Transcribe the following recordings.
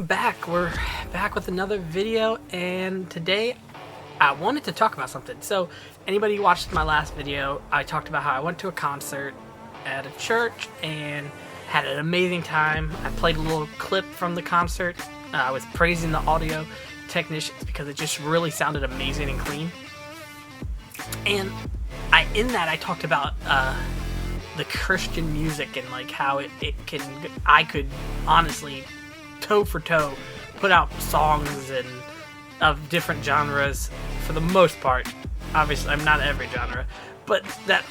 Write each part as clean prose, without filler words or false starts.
We're back with another video, and today I wanted to talk about something. So anybody who watched my last video, I talked about how I went to a concert at a church and had an amazing time. I played a little clip from the concert. I was praising the audio technicians because it just really sounded amazing and clean. And in that I talked about the Christian music and like how I could honestly toe for toe put out songs and of different genres for the most part. Obviously, I'm not every genre, but that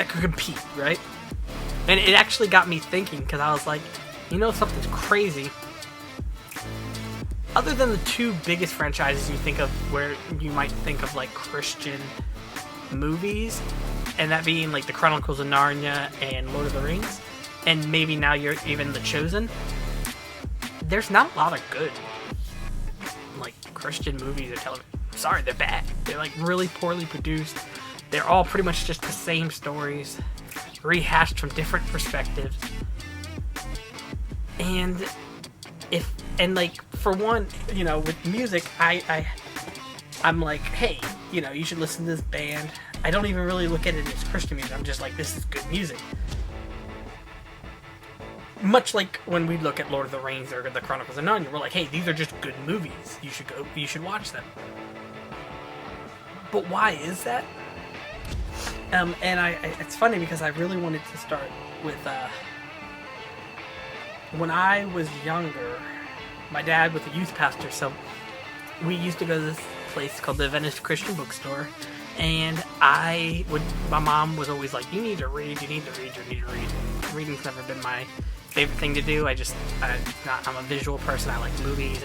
could compete, right? And it actually got me thinking, because I was like, you know, something's crazy. Other than the two biggest franchises you think of, where you might think of like Christian movies, and that being like the Chronicles of Narnia and Lord of the Rings, and maybe now you're even The Chosen, there's not a lot of good like Christian movies or television. Sorry, they're bad. They're like really poorly produced. They're all pretty much just the same stories, rehashed from different perspectives. And like for one, you know, with music, I'm like, hey, you know, you should listen to this band. I don't even really look at it as Christian music. I'm just like, this is good music. Much like when we look at Lord of the Rings or the Chronicles of Narnia, we're like, hey, these are just good movies. You should watch them. But why is that? And it's funny because I really wanted to start with, when I was younger, my dad was a youth pastor, so we used to go to this place called the Adventist Christian Bookstore, and my mom was always like, you need to read. Reading's never been my favorite thing to do. I'm a visual person. I like movies,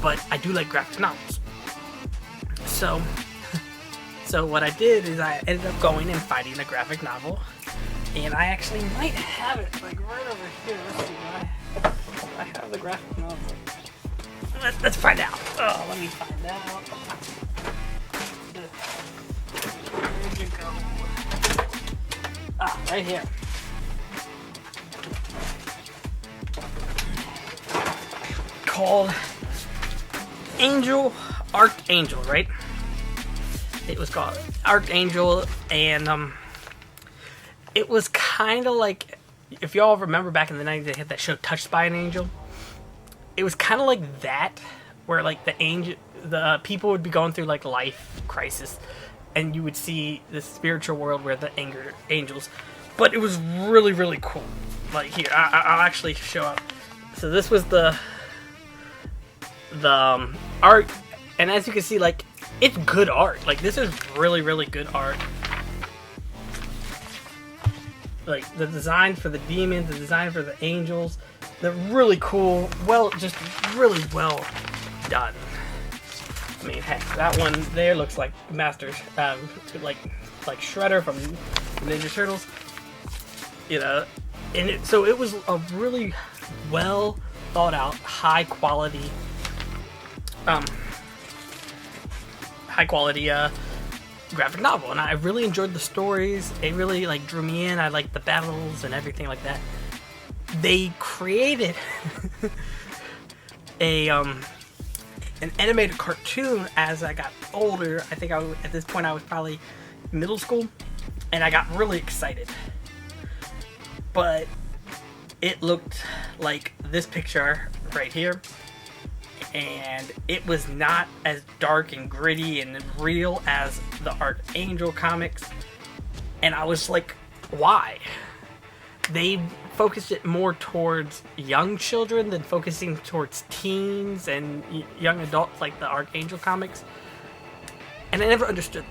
but I do like graphic novels. So what I did is I ended up going and finding a graphic novel, and I actually might have it like right over here. Let's see, I have the graphic novel. Let's find out. Oh, let me find out. Where'd you go? Ah, right here. Called Archangel, right? It was called Archangel, and it was kind of like, if y'all remember back in the 90s, they had that show Touched by an Angel. It was kind of like that, where like the people would be going through like life crisis, and you would see the spiritual world where the angels. But it was really, really cool. Like here, I'll actually show up. So this was the art, and as you can see, like, it's good art. Like, this is really, really good art. Like, the design for the demons, the design for the angels, they're really cool. Just really well done. I mean, heck, that one there looks like Masters, like Shredder from Ninja Turtles. You know, and so it was a really well thought out, high quality graphic novel, and I really enjoyed the stories. It really like drew me in. I liked the battles and everything like that. They created an animated cartoon as I got older. I think at this point I was probably middle school, and I got really excited. But it looked like this picture right here, and it was not as dark and gritty and real as the Archangel comics. And I was like, why? They focused it more towards young children than focusing towards teens and young adults like the Archangel comics. And I never understood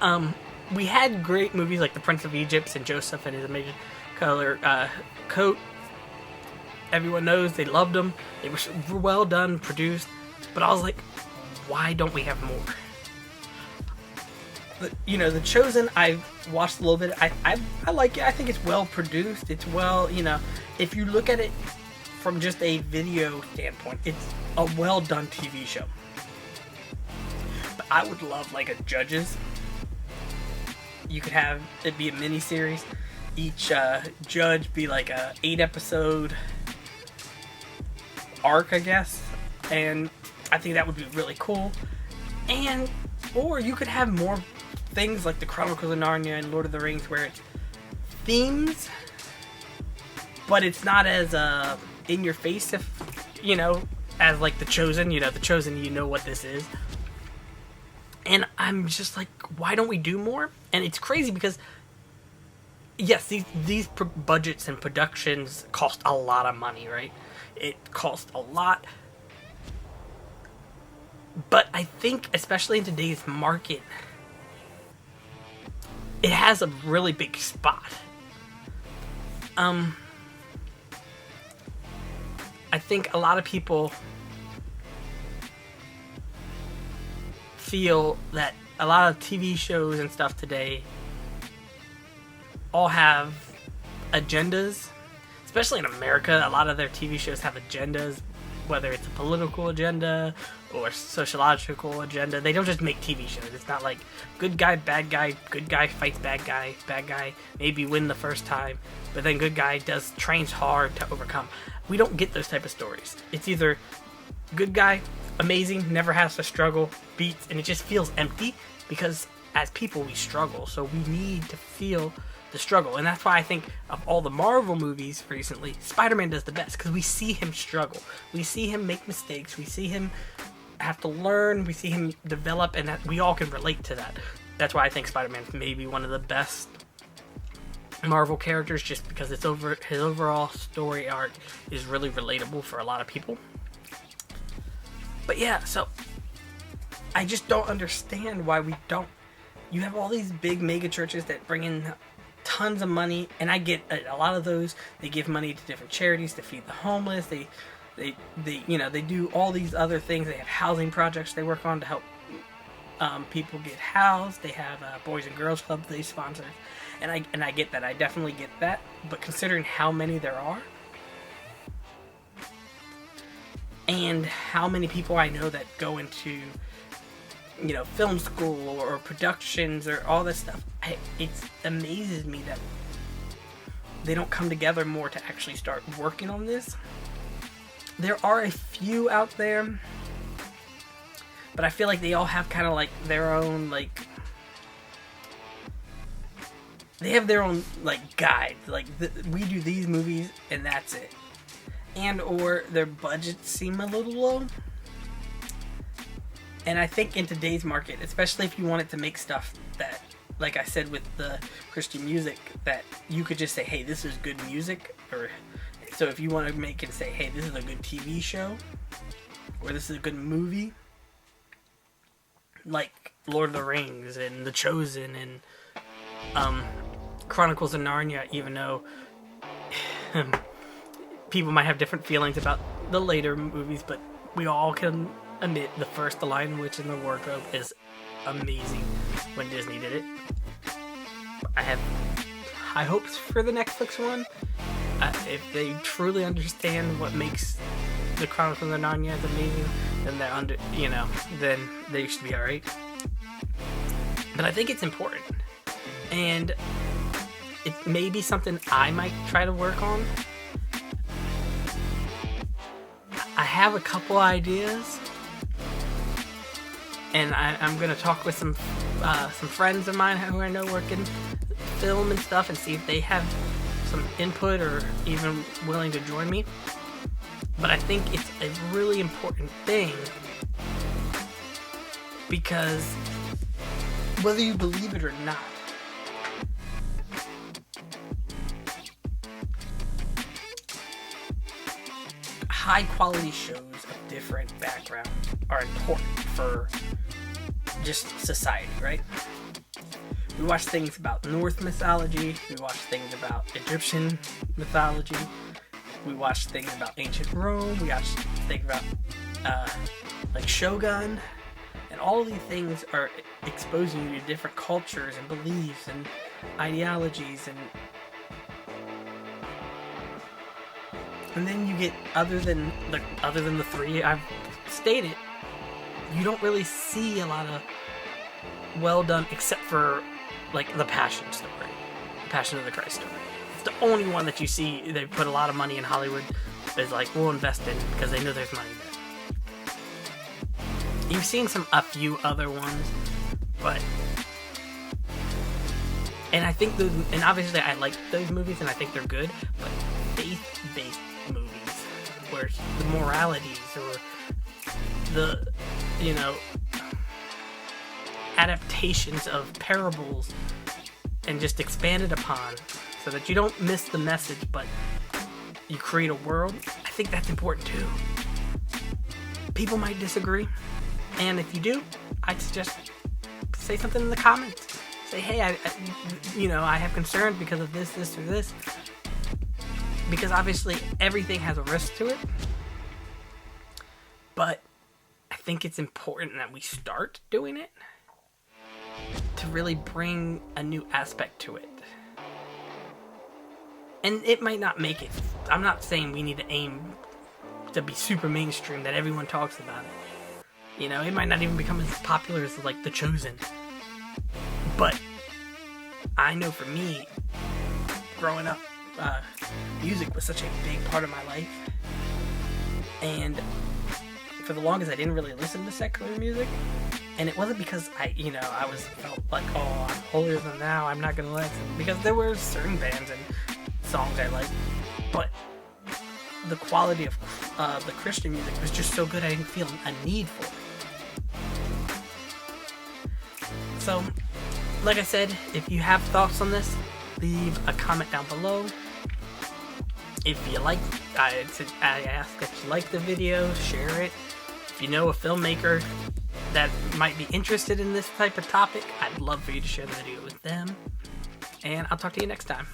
that. We had great movies like The Prince of Egypt and Joseph and His Amazing Color Coat. Everyone knows, they loved them. They were well done, produced. But I was like, why don't we have more? You know, The Chosen, I watched a little bit. I like it. I think it's well produced. It's well, you know, if you look at it from just a video standpoint, it's a well done TV show. But I would love like a Judges. You could have it be a mini series. Each judge be like a 8 episode arc, I guess, and I think that would be really cool. And or you could have more things like the Chronicles of Narnia and Lord of the Rings, where it's themes, but it's not as in your face, if as like The Chosen. The Chosen, you know what this is. And I'm just like, why don't we do more? And it's crazy because, yes, these budgets and productions cost a lot of money, right? It costs a lot. But I think, especially in today's market, it has a really big spot. I think a lot of people feel that a lot of TV shows and stuff today all have agendas. Especially in America, a lot of their TV shows have agendas, whether it's a political agenda or sociological agenda. They don't just make TV shows. It's not like good guy fights bad guy maybe win the first time, but then good guy trains hard to overcome. We don't get those type of stories. It's either good guy, amazing, never has to struggle, beats, and it just feels empty because as people we struggle, so we need to feel the struggle. And that's why I think of all the Marvel movies recently, Spider-Man does the best, because we see him struggle, we see him make mistakes, we see him have to learn, we see him develop, and that we all can relate to that. That's why I think Spider-Man is maybe one of the best Marvel characters, just because his overall story arc is really relatable for a lot of people. But yeah, so I just don't understand why we don't. You have all these big mega churches that bring in tons of money, and I get a lot of those. They give money to different charities to feed the homeless. They do all these other things. They have housing projects they work on to help people get housed. They have Boys and Girls Club they sponsor, and I get that. I definitely get that. But considering how many there are, and how many people I know that go into film school or productions or all this stuff, it amazes me that they don't come together more to actually start working on this. There are a few out there, but I feel like they all have kind of like their own, like, they have their own like guide, like we do these movies and that's it, and or their budgets seem a little low. And I think in today's market, especially if you wanted to make stuff that, like I said with the Christian music, that you could just say, hey, this is good music. Or so if you want to make and say, hey, this is a good TV show, or this is a good movie, like Lord of the Rings and The Chosen and Chronicles of Narnia, even though people might have different feelings about the later movies, but we all can admit the first The Lion, Witch, and the Wardrobe is amazing when Disney did it. I have high hopes for the Netflix one. If they truly understand what makes the Chronicles of Narnia amazing, then then they should be alright. But I think it's important, and it may be something I might try to work on. I have a couple ideas, and I'm gonna talk with some friends of mine who I know work in film and stuff, and see if they have some input or even willing to join me. But I think it's a really important thing, because whether you believe it or not, high quality shows of different backgrounds are important for just society, right? We watch things about Norse mythology, we watch things about Egyptian mythology, we watch things about ancient Rome, we watch things about like Shogun, and all of these things are exposing you to different cultures and beliefs and ideologies, and then you get, other than the three I've stated, you don't really see a lot of well done, except for like the Passion story, the Passion of the Christ story. It's the only one that you see. They put a lot of money in Hollywood is like, we'll invest in because they know there's money there. You've seen a few other ones, but, and I think and obviously I like those movies and I think they're good, but faith-based movies where the moralities or the, adaptations of parables and just expanded upon so that you don't miss the message, but you create a world. I think that's important too. People might disagree, and if you do, I'd suggest say something in the comments. Say, hey, I have concerns because of this, or this. Because obviously everything has a risk to it. But I think it's important that we start doing it to really bring a new aspect to it. And it might not make it. I'm not saying we need to aim to be super mainstream that everyone talks about it. It might not even become as popular as like The Chosen. But I know for me, growing up, music was such a big part of my life. And for the longest, I didn't really listen to secular music. And it wasn't because I felt like, oh, I'm holier than thou, I'm not going to listen. Because there were certain bands and songs I liked. But the quality of the Christian music was just so good I didn't feel a need for it. So, like I said, if you have thoughts on this, leave a comment down below. If you like, I ask that you like the video, share it. If you know a filmmaker that might be interested in this type of topic, I'd love for you to share the video with them. And I'll talk to you next time.